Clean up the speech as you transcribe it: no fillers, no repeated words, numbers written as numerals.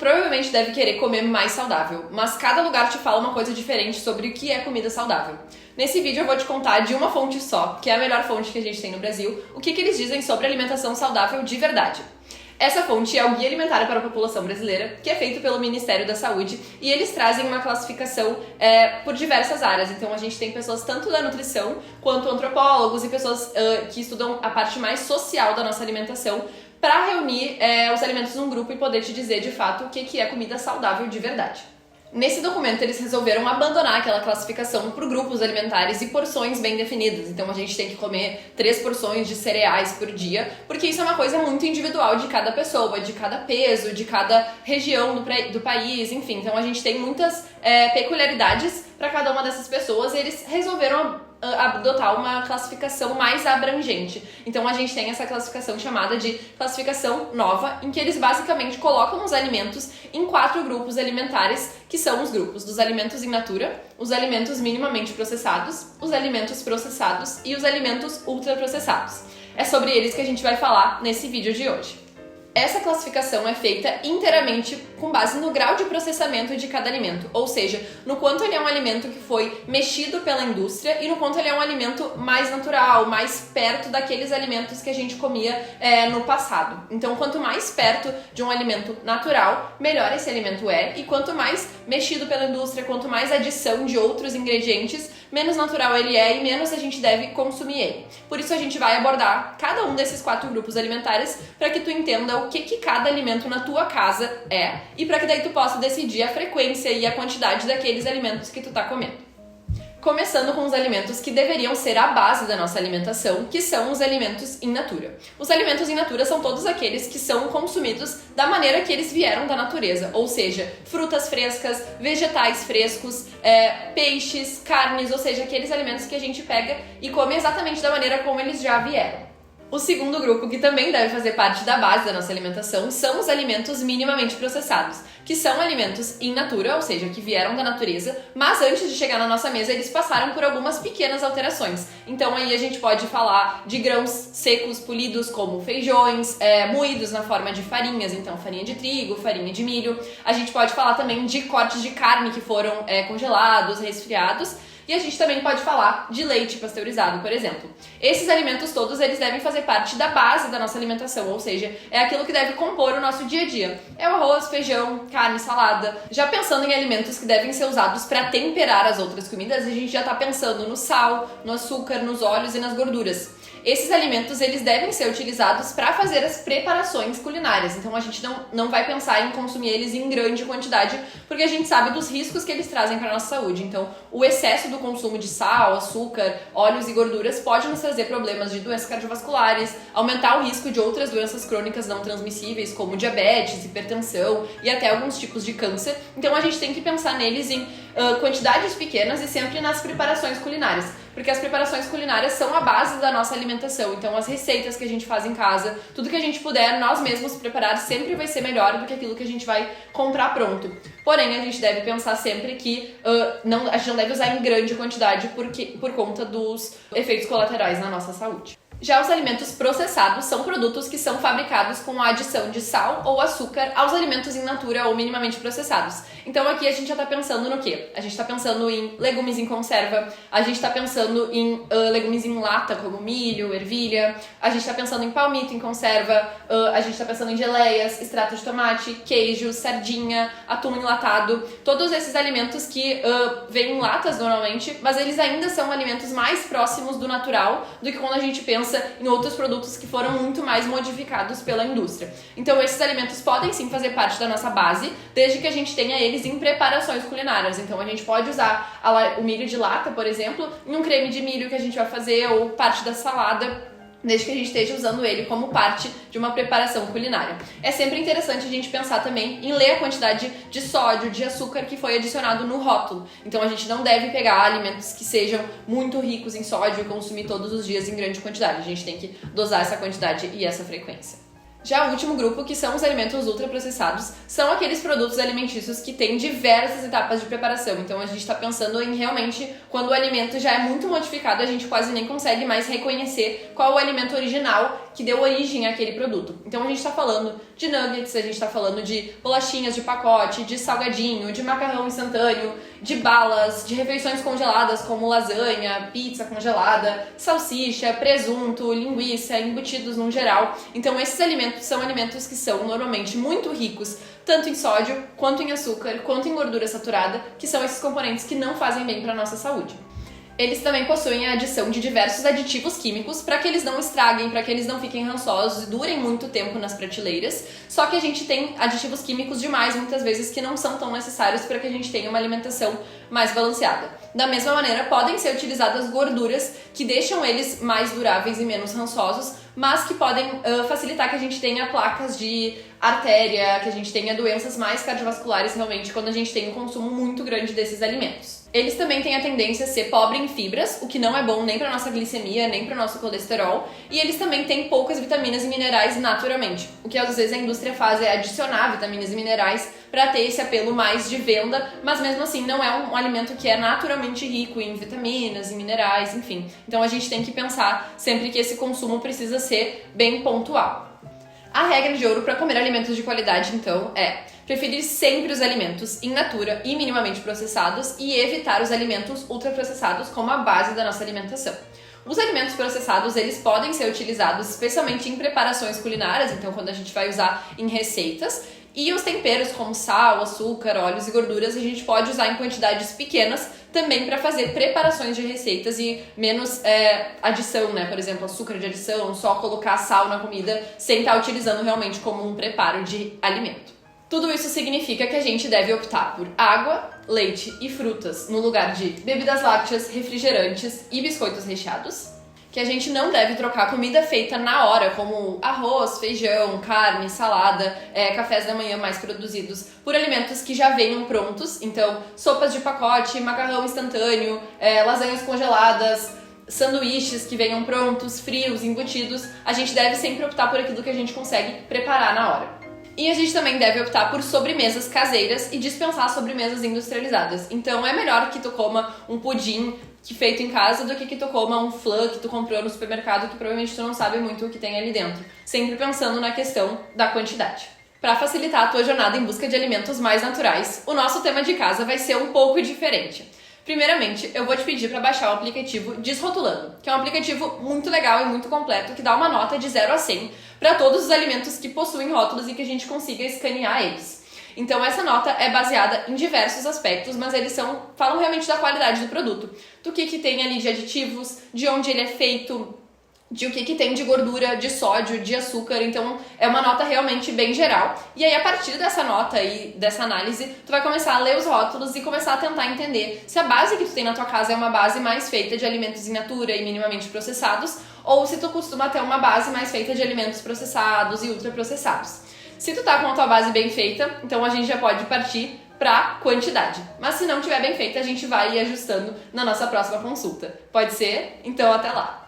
provavelmente deve querer comer mais saudável, mas cada lugar te fala uma coisa diferente sobre o que é comida saudável. Nesse vídeo eu vou te contar de uma fonte só, que é a melhor fonte que a gente tem no Brasil, o que eles dizem sobre alimentação saudável de verdade. Essa fonte é o Guia Alimentar para a População Brasileira, que é feito pelo Ministério da Saúde, e eles trazem uma classificação por diversas áreas. Então a gente tem pessoas tanto da nutrição, quanto antropólogos e pessoas que estudam a parte mais social da nossa alimentação, para reunir os alimentos num grupo e poder te dizer de fato o que é comida saudável de verdade. Nesse documento, eles resolveram abandonar aquela classificação por grupos alimentares e porções bem definidas. Então, a gente tem que comer 3 porções de cereais por dia, porque isso é uma coisa muito individual de cada pessoa, de cada peso, de cada região do país, enfim. Então, a gente tem muitas peculiaridades para cada uma dessas pessoas e eles resolveram adotar uma classificação mais abrangente. Então a gente tem essa classificação chamada de classificação nova, em que eles basicamente colocam os alimentos em 4 grupos alimentares, que são os grupos dos alimentos in natura, os alimentos minimamente processados, os alimentos processados e os alimentos ultraprocessados. É sobre eles que a gente vai falar nesse vídeo de hoje. Essa classificação é feita inteiramente com base no grau de processamento de cada alimento, ou seja, no quanto ele é um alimento que foi mexido pela indústria e no quanto ele é um alimento mais natural, mais perto daqueles alimentos que a gente comia no passado. Então, quanto mais perto de um alimento natural, melhor esse alimento é, e quanto mais mexido pela indústria, quanto mais adição de outros ingredientes, menos natural ele é e menos a gente deve consumir ele. Por isso a gente vai abordar cada um desses 4 grupos alimentares para que tu entenda o que cada alimento na tua casa é e para que daí tu possa decidir a frequência e a quantidade daqueles alimentos que tu tá comendo. Começando com os alimentos que deveriam ser a base da nossa alimentação, que são os alimentos in natura. Os alimentos in natura são todos aqueles que são consumidos da maneira que eles vieram da natureza, ou seja, frutas frescas, vegetais frescos, peixes, carnes, ou seja, aqueles alimentos que a gente pega e come exatamente da maneira como eles já vieram. O segundo grupo, que também deve fazer parte da base da nossa alimentação, são os alimentos minimamente processados, que são alimentos in natura, ou seja, que vieram da natureza, mas antes de chegar na nossa mesa eles passaram por algumas pequenas alterações. Então aí a gente pode falar de grãos secos polidos, como feijões, moídos na forma de farinhas, então farinha de trigo, farinha de milho. A gente pode falar também de cortes de carne que foram congelados, resfriados. E a gente também pode falar de leite pasteurizado, por exemplo. Esses alimentos todos, eles devem fazer parte da base da nossa alimentação, ou seja, é aquilo que deve compor o nosso dia a dia. É o arroz, feijão, carne, salada. Já pensando em alimentos que devem ser usados para temperar as outras comidas, a gente já está pensando no sal, no açúcar, nos óleos e nas gorduras. Esses alimentos, eles devem ser utilizados para fazer as preparações culinárias. Então a gente não vai pensar em consumir eles em grande quantidade, porque a gente sabe dos riscos que eles trazem para a nossa saúde. Então o excesso do consumo de sal, açúcar, óleos e gorduras pode nos trazer problemas de doenças cardiovasculares, aumentar o risco de outras doenças crônicas não transmissíveis, como diabetes, hipertensão e até alguns tipos de câncer. Então a gente tem que pensar neles em quantidades pequenas e sempre nas preparações culinárias, porque as preparações culinárias são a base da nossa alimentação. Então as receitas que a gente faz em casa, tudo que a gente puder nós mesmos preparar sempre vai ser melhor do que aquilo que a gente vai comprar pronto. Porém, a gente deve pensar sempre que a gente não deve usar em grande quantidade por conta dos efeitos colaterais na nossa saúde. Já os alimentos processados são produtos que são fabricados com a adição de sal ou açúcar aos alimentos in natura ou minimamente processados. Então aqui a gente já está pensando no quê? A gente está pensando em legumes em conserva, a gente está pensando em legumes em lata, como milho, ervilha, a gente está pensando em palmito em conserva, a gente está pensando em geleias, extrato de tomate, queijo, sardinha, atum enlatado, todos esses alimentos que vêm em latas normalmente, mas eles ainda são alimentos mais próximos do natural do que quando a gente pensa em outros produtos que foram muito mais modificados pela indústria. Então esses alimentos podem sim fazer parte da nossa base, desde que a gente tenha eles em preparações culinárias. Então a gente pode usar o milho de lata, por exemplo, em um creme de milho que a gente vai fazer, ou parte da salada, desde que a gente esteja usando ele como parte de uma preparação culinária. É sempre interessante a gente pensar também em ler a quantidade de sódio, de açúcar que foi adicionado no rótulo. Então a gente não deve pegar alimentos que sejam muito ricos em sódio e consumir todos os dias em grande quantidade. A gente tem que dosar essa quantidade e essa frequência. Já o último grupo, que são os alimentos ultraprocessados, são aqueles produtos alimentícios que têm diversas etapas de preparação. Então a gente está pensando em realmente, quando o alimento já é muito modificado, a gente quase nem consegue mais reconhecer qual é o alimento original que deu origem àquele produto. Então a gente está falando de nuggets, a gente está falando de bolachinhas de pacote, de salgadinho, de macarrão instantâneo, de balas, de refeições congeladas como lasanha, pizza congelada, salsicha, presunto, linguiça, embutidos no geral. Então esses alimentos são alimentos que são normalmente muito ricos, tanto em sódio, quanto em açúcar, quanto em gordura saturada, que são esses componentes que não fazem bem para a nossa saúde. Eles também possuem a adição de diversos aditivos químicos para que eles não estraguem, para que eles não fiquem rançosos e durem muito tempo nas prateleiras. Só que a gente tem aditivos químicos demais, muitas vezes, que não são tão necessários para que a gente tenha uma alimentação mais balanceada. Da mesma maneira, podem ser utilizadas gorduras que deixam eles mais duráveis e menos rançosos, mas que podem facilitar que a gente tenha placas de artéria, que a gente tenha doenças mais cardiovasculares realmente quando a gente tem um consumo muito grande desses alimentos. Eles também têm a tendência a ser pobre em fibras, o que não é bom nem para nossa glicemia, nem para o nosso colesterol, e eles também têm poucas vitaminas e minerais naturalmente. O que às vezes a indústria faz é adicionar vitaminas e minerais para ter esse apelo mais de venda, mas mesmo assim não é um alimento que é naturalmente rico em vitaminas e minerais, enfim. Então a gente tem que pensar sempre que esse consumo precisa ser bem pontual. A regra de ouro para comer alimentos de qualidade, então, é preferir sempre os alimentos in natura e minimamente processados e evitar os alimentos ultraprocessados como a base da nossa alimentação. Os alimentos processados, eles podem ser utilizados especialmente em preparações culinárias, então quando a gente vai usar em receitas, e os temperos como sal, açúcar, óleos e gorduras a gente pode usar em quantidades pequenas também para fazer preparações de receitas e menos adição, né? Por exemplo, açúcar de adição, só colocar sal na comida sem estar utilizando realmente como um preparo de alimento. Tudo isso significa que a gente deve optar por água, leite e frutas no lugar de bebidas lácteas, refrigerantes e biscoitos recheados. Que a gente não deve trocar comida feita na hora, como arroz, feijão, carne, salada, cafés da manhã mais produzidos, por alimentos que já venham prontos. Então, sopas de pacote, macarrão instantâneo, lasanhas congeladas, sanduíches que venham prontos, frios, embutidos. A gente deve sempre optar por aquilo que a gente consegue preparar na hora. E a gente também deve optar por sobremesas caseiras e dispensar sobremesas industrializadas. Então é melhor que tu coma um pudim feito em casa do que tu coma um flan que tu comprou no supermercado que provavelmente tu não sabe muito o que tem ali dentro. Sempre pensando na questão da quantidade. Para facilitar a tua jornada em busca de alimentos mais naturais, o nosso tema de casa vai ser um pouco diferente. Primeiramente, eu vou te pedir para baixar o aplicativo Desrotulando, que é um aplicativo muito legal e muito completo que dá uma nota de 0 a 100 para todos os alimentos que possuem rótulos e que a gente consiga escanear eles. Então essa nota é baseada em diversos aspectos, mas eles falam realmente da qualidade do produto, do que tem ali de aditivos, de onde ele é feito, de o que tem de gordura, de sódio, de açúcar. Então é uma nota realmente bem geral. E aí a partir dessa nota e dessa análise, tu vai começar a ler os rótulos e começar a tentar entender se a base que tu tem na tua casa é uma base mais feita de alimentos in natura e minimamente processados, ou se tu costuma ter uma base mais feita de alimentos processados e ultraprocessados. Se tu tá com a tua base bem feita, então a gente já pode partir para quantidade. Mas se não tiver bem feita, a gente vai ir ajustando na nossa próxima consulta. Pode ser? Então até lá!